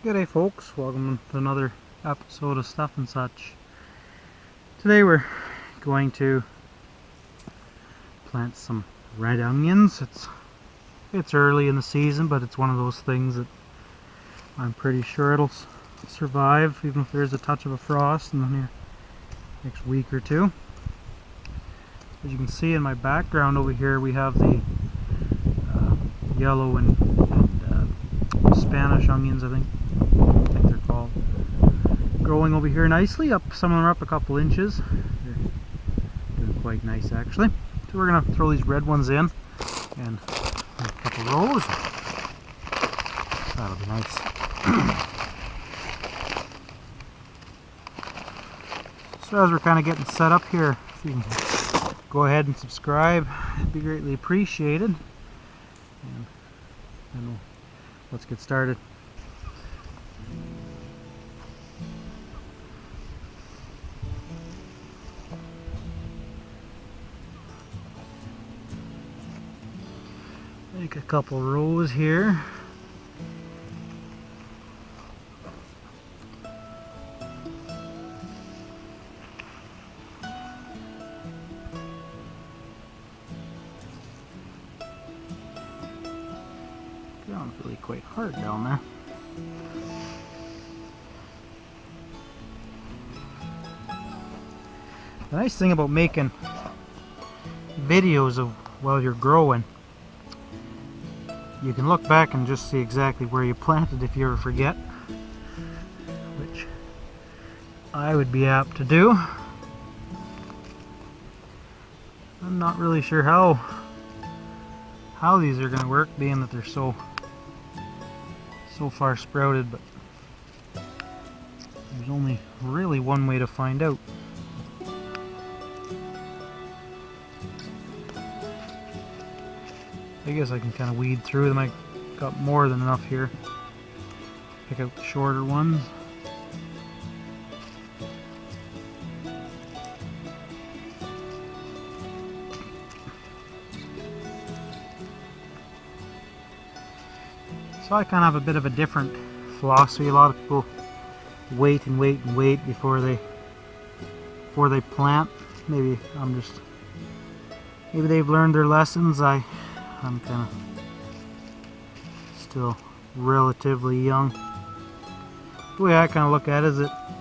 G'day folks, welcome to another episode of Stuff and Such. Today we're going to plant some red onions. It's early in the season, but it's one of those things that I'm pretty sure it'll survive even if there's a touch of a frost in the next week or two. As you can see in my background over here, we have the yellow and Spanish onions, I think they're called, growing over here nicely. Some of them are up a couple inches. They're doing quite nice actually. So we're gonna throw these red ones in and a couple rows. That'll be nice. So as we're kind of getting set up here, if you can go ahead and subscribe, it'd be greatly appreciated. And then let's get started. Make a couple rows here. Ground's really quite hard down there. The nice thing about making videos of while you're growing, you can look back and just see exactly where you planted if you ever forget, which I would be apt to do. I'm not really sure how these are going to work, being that they're so far sprouted, but there's only really one way to find out. I guess I can kind of weed through them. I got more than enough here. Pick out the shorter ones. So I kind of have a bit of a different philosophy. A lot of people wait and wait and wait before they plant. Maybe they've learned their lessons. I'm kind of still relatively young. The way I kind of look at it is that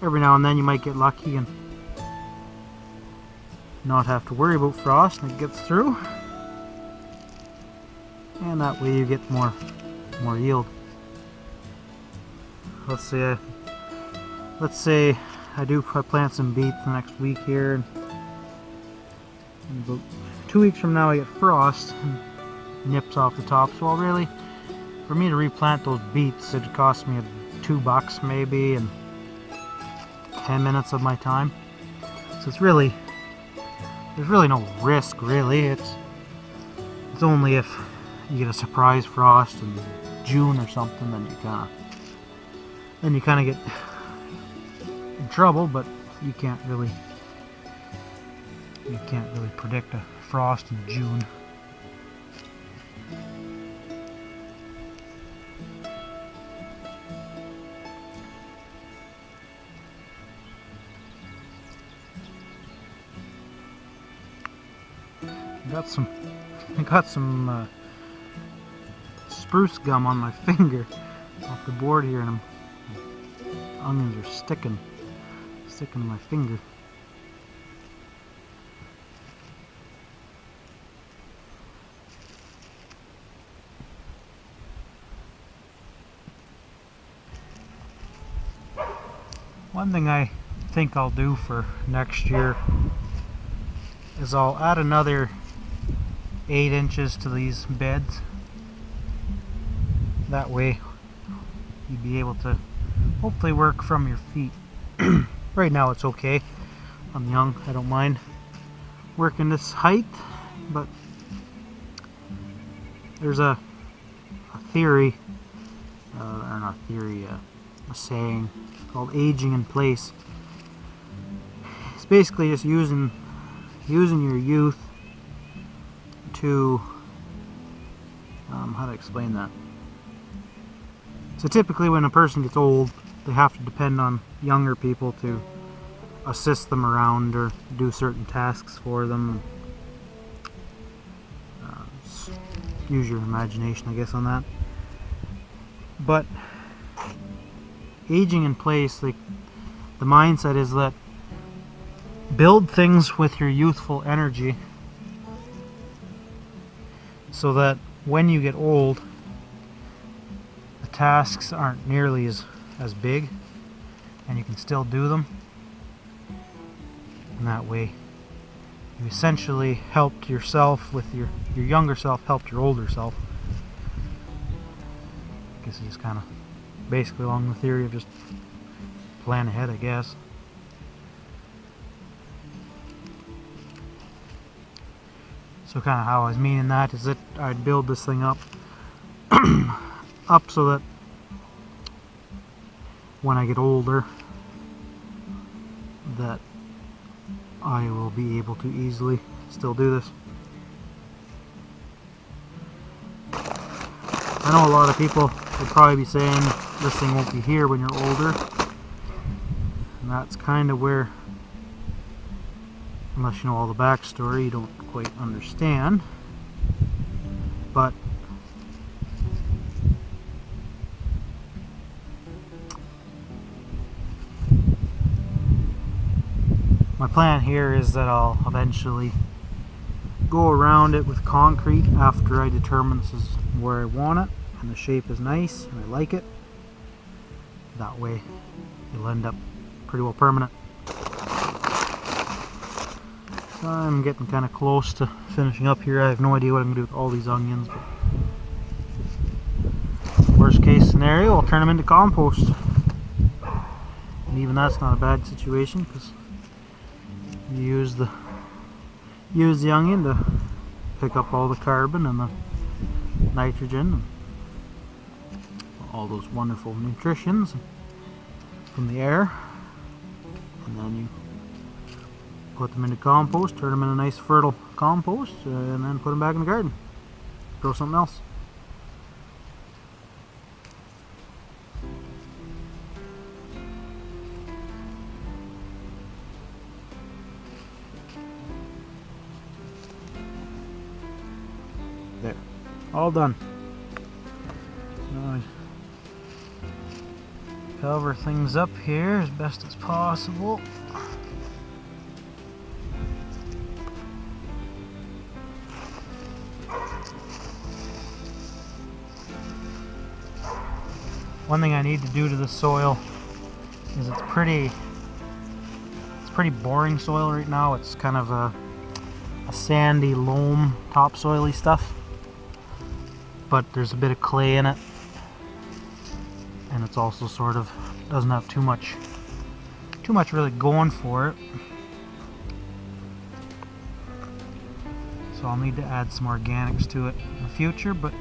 every now and then you might get lucky and not have to worry about frost, and it gets through, and that way you get more yield. Let's say I plant some beets the next week here, and about 2 weeks from now I get frost and nips off the top. So really, for me to replant those beets, it'd cost me $2 maybe, and 10 minutes of my time. So there's really no risk really. It's only if you get a surprise frost in June or something, then you kind of get in trouble. But you can't really predict a frost in June. I got some spruce gum on my finger off the board here, and onions are sticking to my finger. One thing I think I'll do for next year is I'll add another 8 inches to these beds. That way you'd be able to hopefully work from your feet. Right now it's okay. I'm young, I don't mind working this height, but there's a theory, or not theory, a saying called aging in place. It's basically just using your youth to how to explain that? So typically when a person gets old, they have to depend on younger people to assist them around or do certain tasks for them. Use your imagination, I guess, on that. But aging in place, like, the mindset is that build things with your youthful energy so that when you get old, the tasks aren't nearly as big and you can still do them. And that way you essentially helped yourself with your younger self, helped your older self. I guess it's just kind of basically along the theory of just plan ahead, I guess. So kind of how I was meaning that is that I'd build this thing up so that when I get older, that I will be able to easily still do this. I know a lot of people would probably be saying this thing won't be here when you're older, and that's kind of where, unless you know all the backstory, you don't quite understand. But my plan here is that I'll eventually go around it with concrete after I determine this is where I want it and the shape is nice and I like it. That way it'll end up pretty well permanent. So I'm getting kind of close to finishing up here. I have no idea what I'm going to do with all these onions, but worst case scenario, I'll turn them into compost. And even that's not a bad situation, because you use the onion to pick up all the carbon and the nitrogen and all those wonderful nutritions from the air, and then you put them into compost, turn them in a nice fertile compost, and then put them back in the garden. Grow something else. There. All done. Now I cover things up here as best as possible. One thing I need to do to the soil is it's pretty boring soil right now. It's kind of a sandy loam topsoily stuff, but there's a bit of clay in it, and it's also sort of doesn't have too much really going for it. So I'll need to add some organics to it in the future. But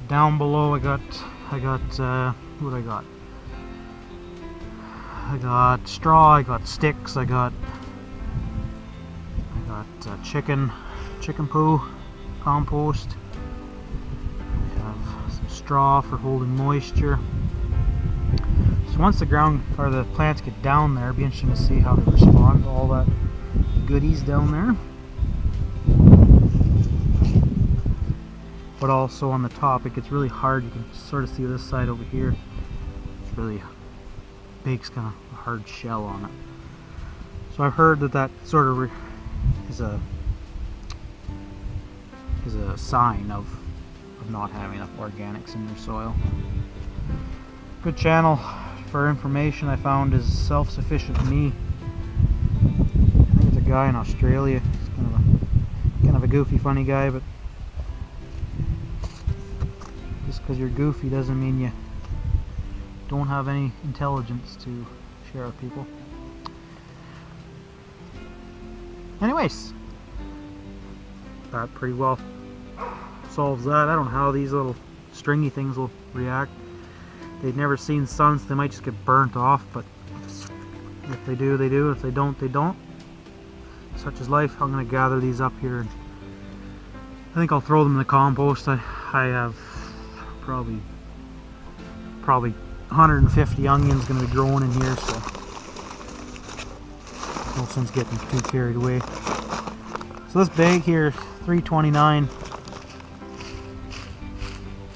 down below I got what I got? I got straw, I got sticks, I got chicken poo compost. I have some straw for holding moisture. So once the plants get down there, it'll be interesting to see how they respond to all that goodies down there. But also on the top, it gets really hard. You can sort of see this side over here. It's really bakes kind of a hard shell on it. So I've heard that sort of is a sign of not having enough organics in your soil. Good channel for information I found is Self-Sufficient Me. I think it's a guy in Australia. He's kind of a goofy, funny guy, but just because you're goofy doesn't mean you don't have any intelligence to share with people. Anyways, that pretty well solves that. I don't know how these little stringy things will react. They've never seen sun, so they might just get burnt off, but if they do, they do. If they don't, they don't. Such is life. I'm going to gather these up here, and I think I'll throw them in the compost. I have probably probably 150 onions going to be growing in here, so no sense getting too carried away. So this bag here, $3.29.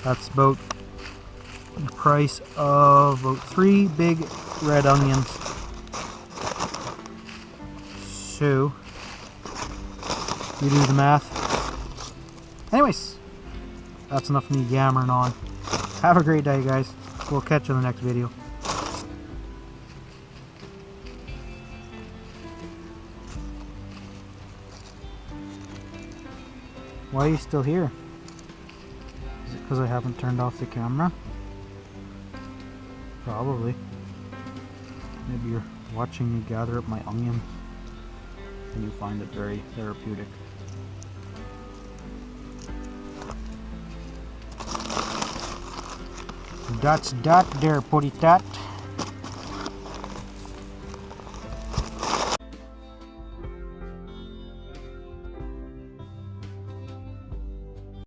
That's about the price of about 3 big red onions. So you do the math. Anyways, that's enough of me yammering on. Have a great day, guys. We'll catch you in the next video. Why are you still here? Is it because I haven't turned off the camera? Probably. Maybe you're watching me gather up my onions and you find it very therapeutic. That's that there, putty tat.